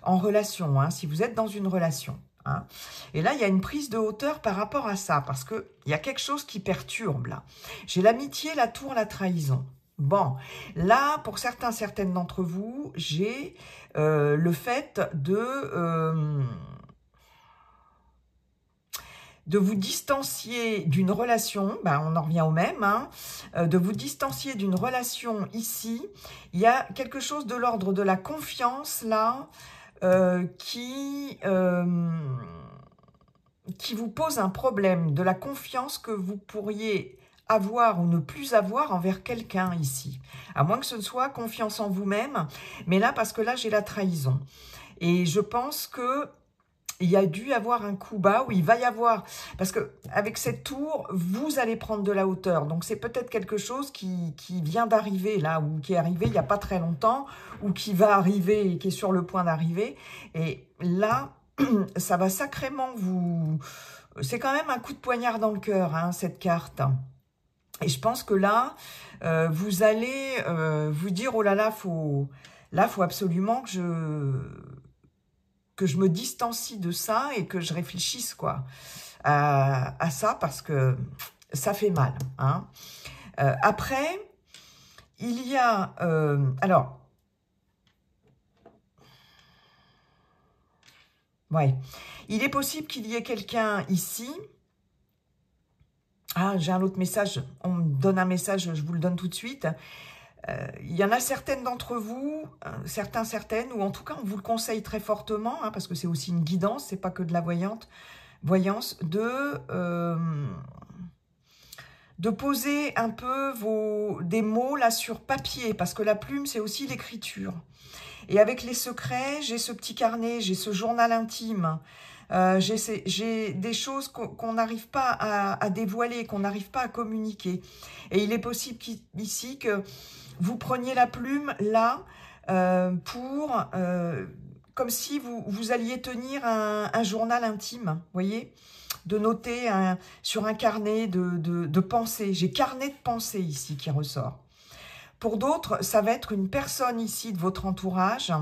en relation, hein, si vous êtes dans une relation. Hein. Et là, il y a une prise de hauteur par rapport à ça, parce qu'il y a quelque chose qui perturbe, là. J'ai l'amitié, la tour, la trahison. Bon, là, pour certains, certaines d'entre vous, j'ai le fait de vous distancier d'une relation, ben on en revient au même, hein, de vous distancier d'une relation ici. Il y a quelque chose de l'ordre de la confiance, là, qui vous pose un problème, de la confiance que vous pourriez avoir ou ne plus avoir envers quelqu'un ici. À moins que ce ne soit confiance en vous-même, mais là, parce que là, j'ai la trahison. Et je pense que il y a dû avoir un coup bas où il va y avoir... Parce que avec cette tour, vous allez prendre de la hauteur. Donc, c'est peut-être quelque chose qui vient d'arriver, là, ou qui est arrivé il n'y a pas très longtemps, ou qui va arriver, qui est sur le point d'arriver. Et là, ça va sacrément vous... C'est quand même un coup de poignard dans le cœur, hein, cette carte. Et je pense que là, vous allez vous dire, oh là là, faut absolument que je me distancie de ça et que je réfléchisse quoi à ça parce que ça fait mal. Hein. Après, il y a... alors, ouais, il est possible qu'il y ait quelqu'un ici... Ah, j'ai un autre message, on me donne un message, je vous le donne tout de suite. Il y en a certaines d'entre vous, certaines, ou en tout cas on vous le conseille très fortement, hein, parce que c'est aussi une guidance, c'est pas que de la voyance, de poser un peu des mots là sur papier, parce que la plume c'est aussi l'écriture. Et avec les secrets, j'ai ce petit carnet, j'ai ce journal intime, j'ai des choses qu'on n'arrive pas à dévoiler, qu'on n'arrive pas à communiquer. Et il est possible ici que vous preniez la plume là comme si vous alliez tenir un journal intime, voyez, de noter sur un carnet de pensées. J'ai carnet de pensées ici qui ressort. Pour d'autres, ça va être une personne ici de votre entourage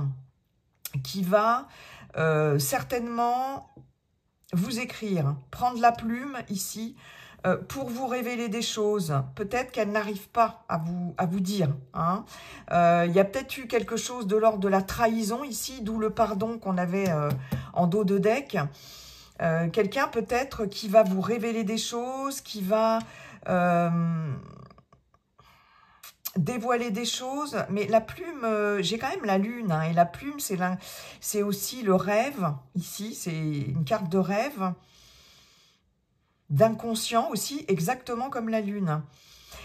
qui va certainement vous écrire, prendre la plume ici pour vous révéler des choses. Peut-être qu'elle n'arrive pas à vous dire. Hein. Il y a peut-être eu quelque chose de l'ordre de la trahison ici, d'où le pardon qu'on avait en dos de deck. Quelqu'un peut-être qui va vous révéler des choses, qui va... dévoiler des choses, mais la plume, j'ai quand même la lune, hein, et la plume, c'est aussi le rêve, ici, c'est une carte de rêve, d'inconscient aussi, exactement comme la lune.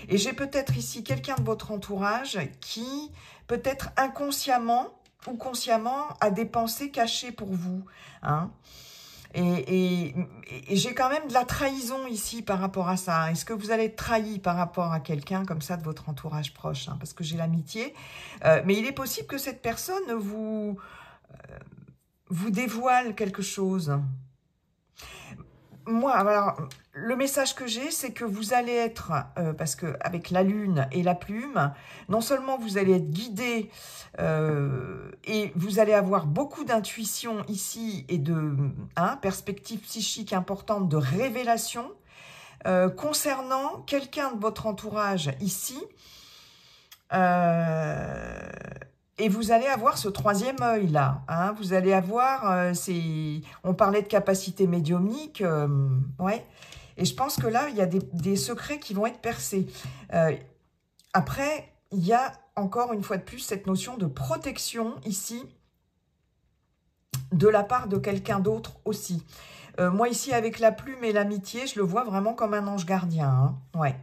Et j'ai peut-être ici quelqu'un de votre entourage qui, peut-être inconsciemment ou consciemment, a des pensées cachées pour vous, hein. Et j'ai quand même de la trahison ici par rapport à ça. Est-ce que vous allez être trahi par rapport à quelqu'un comme ça de votre entourage proche, hein, parce que j'ai l'amitié. Mais il est possible que cette personne vous dévoile quelque chose. Moi, alors, le message que j'ai, c'est que vous allez être, parce que avec la lune et la plume, non seulement vous allez être guidé et vous allez avoir beaucoup d'intuition ici et de perspectives psychiques importantes de révélation concernant quelqu'un de votre entourage ici. Et vous allez avoir ce troisième œil là. Vous allez avoir, on parlait de capacité médiumnique, ouais. Et je pense que là, il y a des secrets qui vont être percés. Après, il y a encore une fois de plus cette notion de protection ici, de la part de quelqu'un d'autre aussi. Moi ici, avec la plume et l'amitié, je le vois vraiment comme un ange gardien. Ouais.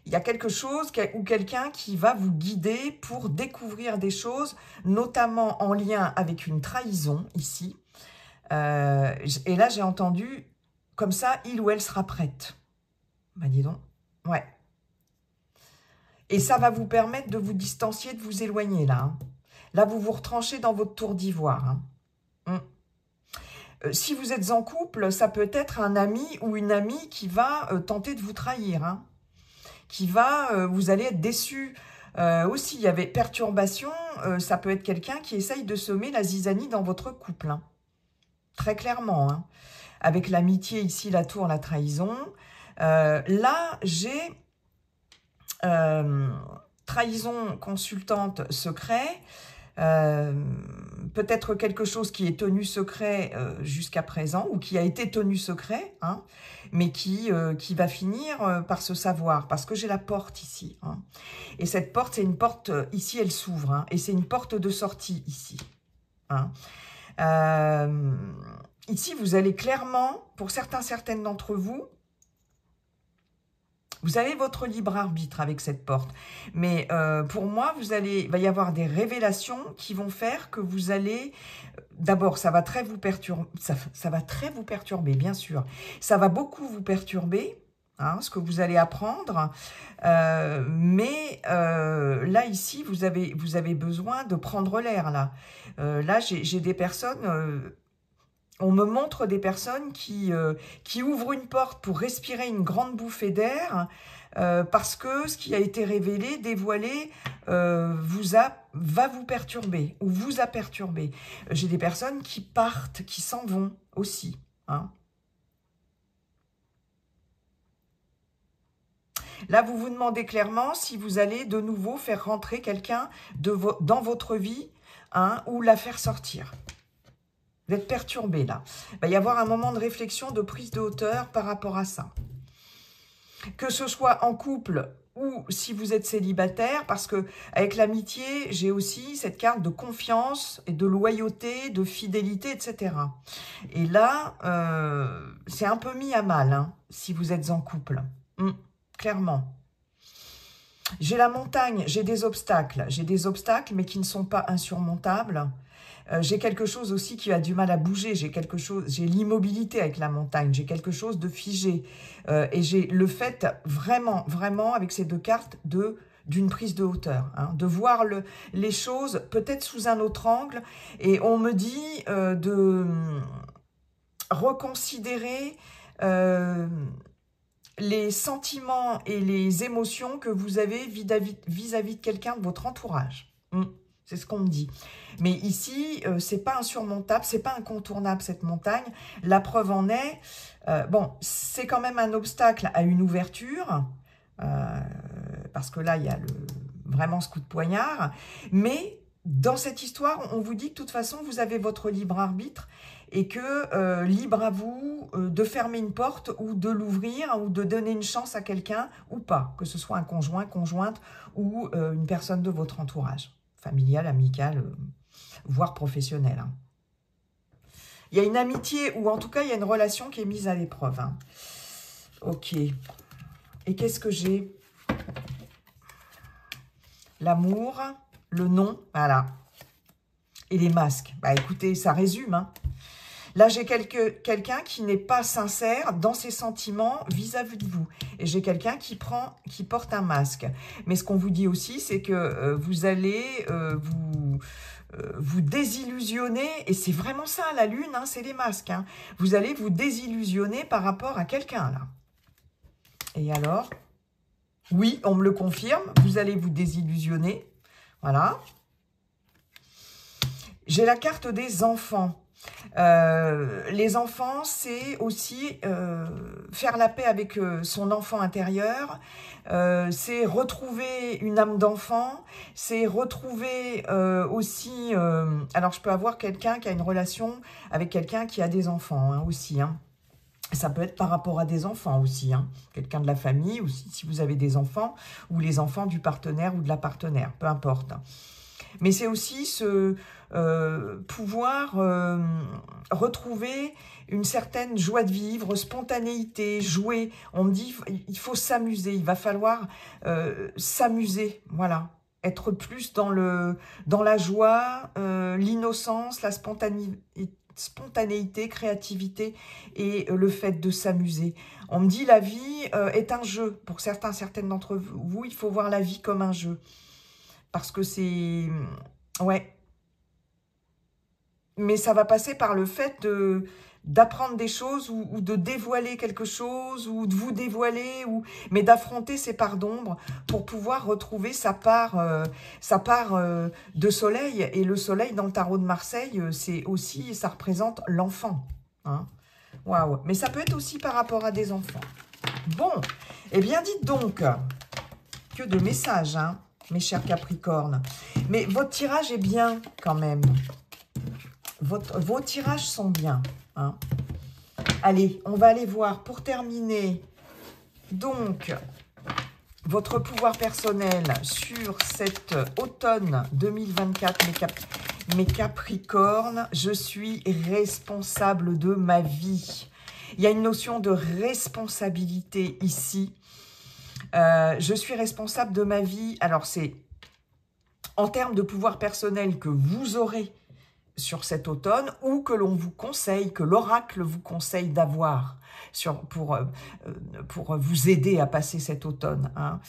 Il y a quelque chose ou quelqu'un qui va vous guider pour découvrir des choses, notamment en lien avec une trahison ici. Et là, j'ai entendu, comme ça, il ou elle sera prête. Bah, dis donc. Ouais. Et ça va vous permettre de vous distancier, de vous éloigner, là. Là, vous vous retranchez dans votre tour d'ivoire. Si vous êtes en couple, ça peut être un ami ou une amie qui va tenter de vous trahir, qui va, vous allez être déçu. Aussi, il y avait perturbation, ça peut être quelqu'un qui essaye de semer la zizanie dans votre couple. Très clairement. Avec l'amitié ici, la tour, la trahison. Là, j'ai trahison consultante secret. Peut-être quelque chose qui est tenu secret jusqu'à présent ou qui a été tenu secret, mais qui va finir par se savoir, parce que j'ai la porte ici. Et cette porte, c'est une porte, ici elle s'ouvre, et c'est une porte de sortie ici. Ici, vous allez clairement, pour certaines d'entre vous, vous avez votre libre arbitre avec cette porte. Mais pour moi, il va y avoir des révélations qui vont faire que vous allez... D'abord, ça va très vous perturber, ça va très vous perturber, bien sûr. Ça va beaucoup vous perturber, ce que vous allez apprendre. Mais là, ici, vous avez besoin de prendre l'air, là. Là, j'ai des personnes... on me montre des personnes qui ouvrent une porte pour respirer une grande bouffée d'air parce que ce qui a été révélé, dévoilé, va vous perturber ou vous a perturbé. J'ai des personnes qui partent, qui s'en vont aussi. Là, vous vous demandez clairement si vous allez de nouveau faire rentrer quelqu'un dans votre vie ou la faire sortir. Vous êtes perturbé là. Il va y avoir un moment de réflexion, de prise de hauteur par rapport à ça. Que ce soit en couple ou si vous êtes célibataire, parce que avec l'amitié, j'ai aussi cette carte de confiance et de loyauté, de fidélité, etc. Et là, c'est un peu mis à mal si vous êtes en couple. Clairement. J'ai la montagne, j'ai des obstacles, mais qui ne sont pas insurmontables. J'ai quelque chose aussi qui a du mal à bouger, j'ai l'immobilité avec la montagne, j'ai quelque chose de figé. Et j'ai le fait vraiment, vraiment, avec ces deux cartes, d'une prise de hauteur, de voir les choses peut-être sous un autre angle. Et on me dit de reconsidérer les sentiments et les émotions que vous avez vis-à-vis de quelqu'un de votre entourage. C'est ce qu'on me dit. Mais ici, c'est pas insurmontable, c'est pas incontournable cette montagne. La preuve en est, bon, c'est quand même un obstacle à une ouverture, parce que là, il y a vraiment ce coup de poignard. Mais dans cette histoire, on vous dit que de toute façon, vous avez votre libre arbitre et que libre à vous de fermer une porte ou de l'ouvrir ou de donner une chance à quelqu'un ou pas, que ce soit un conjoint, conjointe ou une personne de votre entourage. Familial, amical, voire professionnel. Il y a une amitié, ou en tout cas, il y a une relation qui est mise à l'épreuve. Ok. Et qu'est-ce que j'ai? L'amour, le non, voilà. Et les masques. Bah écoutez, ça résume. Là, j'ai quelqu'un qui n'est pas sincère dans ses sentiments vis-à-vis de vous. Et j'ai quelqu'un qui porte un masque. Mais ce qu'on vous dit aussi, c'est que vous allez vous désillusionner, et c'est vraiment ça, la lune, hein, c'est les masques. Hein. Vous allez vous désillusionner par rapport à quelqu'un, là. Et alors, oui, on me le confirme, vous allez vous désillusionner. Voilà. J'ai la carte des enfants. Les enfants, c'est aussi faire la paix avec son enfant intérieur, c'est retrouver une âme d'enfant, c'est retrouver aussi... alors, je peux avoir quelqu'un qui a une relation avec quelqu'un qui a des enfants hein, aussi. Hein. Ça peut être par rapport à des enfants aussi, hein. Quelqu'un de la famille, ou si vous avez des enfants, ou les enfants du partenaire ou de la partenaire, peu importe. Mais c'est aussi pouvoir retrouver une certaine joie de vivre, spontanéité, jouer. On me dit, il faut s'amuser, il va falloir s'amuser, voilà. Être plus dans la joie, l'innocence, la spontanéité, créativité et le fait de s'amuser. On me dit, la vie est un jeu. Pour certaines d'entre vous, il faut voir la vie comme un jeu. Parce que c'est... Ouais. Mais ça va passer par le fait d'apprendre des choses ou de dévoiler quelque chose ou de vous dévoiler, mais d'affronter ses parts d'ombre pour pouvoir retrouver sa part de soleil. Et le soleil dans le tarot de Marseille, c'est aussi, ça représente l'enfant. Hein. Waouh. Mais ça peut être aussi par rapport à des enfants. Bon, eh bien dites donc, que de messages, hein, mes chers Capricornes. Mais votre tirage est bien quand même. Vos tirages sont bien. Hein. Allez, on va aller voir pour terminer. Donc, votre pouvoir personnel sur cet automne 2024, mes Capricornes. Je suis responsable de ma vie. Il y a une notion de responsabilité ici. Je suis responsable de ma vie. Alors, c'est en termes de pouvoir personnel que vous aurez sur cet automne ou que l'on vous conseille, que l'oracle vous conseille d'avoir pour vous aider à passer cet automne. Hein.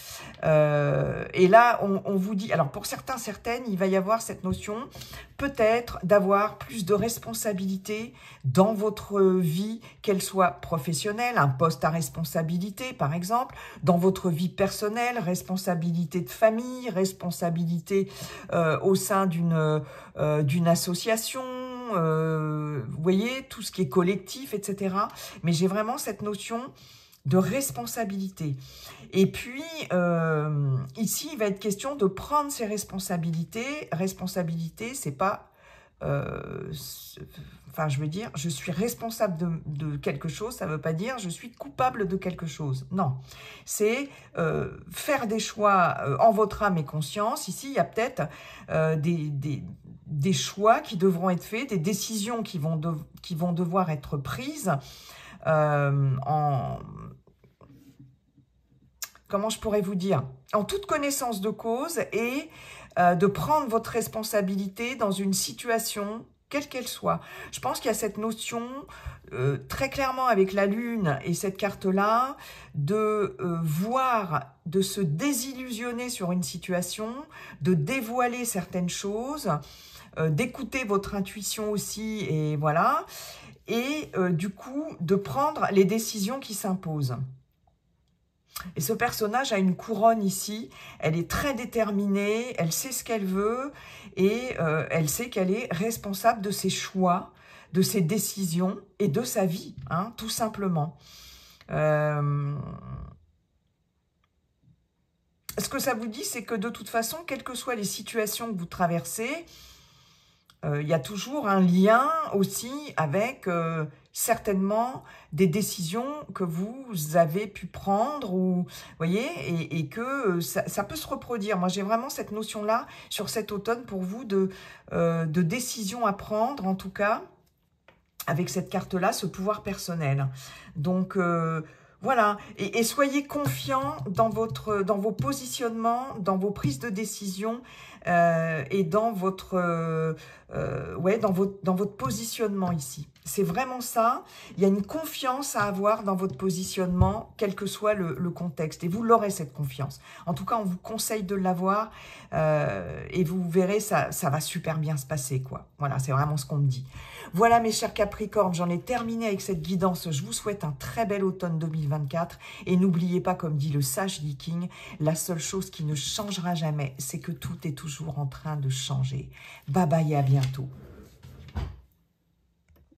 Et là, on vous dit, alors pour certaines, il va y avoir cette notion peut-être d'avoir plus de responsabilité dans votre vie, qu'elle soit professionnelle, un poste à responsabilité par exemple, dans votre vie personnelle, responsabilité de famille, responsabilité au sein d'une association, vous voyez, tout ce qui est collectif, etc. Mais j'ai vraiment cette notion de responsabilité. Et puis, ici, il va être question de prendre ses responsabilités. Responsabilité, c'est pas... enfin, je veux dire, je suis responsable de quelque chose, ça ne veut pas dire je suis coupable de quelque chose. Non, c'est faire des choix en votre âme et conscience. Ici, il y a peut-être des choix qui devront être faits, des décisions qui vont devoir être prises comment je pourrais vous dire, en toute connaissance de cause et de prendre votre responsabilité dans une situation, quelle qu'elle soit. Je pense qu'il y a cette notion, très clairement avec la Lune et cette carte-là, de voir, de se désillusionner sur une situation, de dévoiler certaines choses, d'écouter votre intuition aussi, et voilà, et du coup, de prendre les décisions qui s'imposent. Et ce personnage a une couronne ici, elle est très déterminée, elle sait ce qu'elle veut et elle sait qu'elle est responsable de ses choix, de ses décisions et de sa vie, hein, tout simplement. Ce que ça vous dit, c'est que de toute façon, quelles que soient les situations que vous traversez, il y a toujours un lien aussi avec certainement des décisions que vous avez pu prendre, ou voyez, et que ça peut se reproduire. Moi, j'ai vraiment cette notion-là sur cet automne pour vous de décisions à prendre, en tout cas, avec cette carte-là, ce pouvoir personnel. Donc, voilà, et soyez confiants dans vos positionnements, dans vos prises de décision et dans votre, dans votre positionnement ici. C'est vraiment ça. Il y a une confiance à avoir dans votre positionnement, quel que soit le contexte. Et vous l'aurez, cette confiance. En tout cas, on vous conseille de l'avoir. Et vous verrez, ça va super bien se passer, quoi. Voilà, c'est vraiment ce qu'on me dit. Voilà, mes chers Capricornes, j'en ai terminé avec cette guidance. Je vous souhaite un très bel automne 2024. Et n'oubliez pas, comme dit le sage Viking, la seule chose qui ne changera jamais, c'est que tout est toujours en train de changer. Bye bye et à bientôt.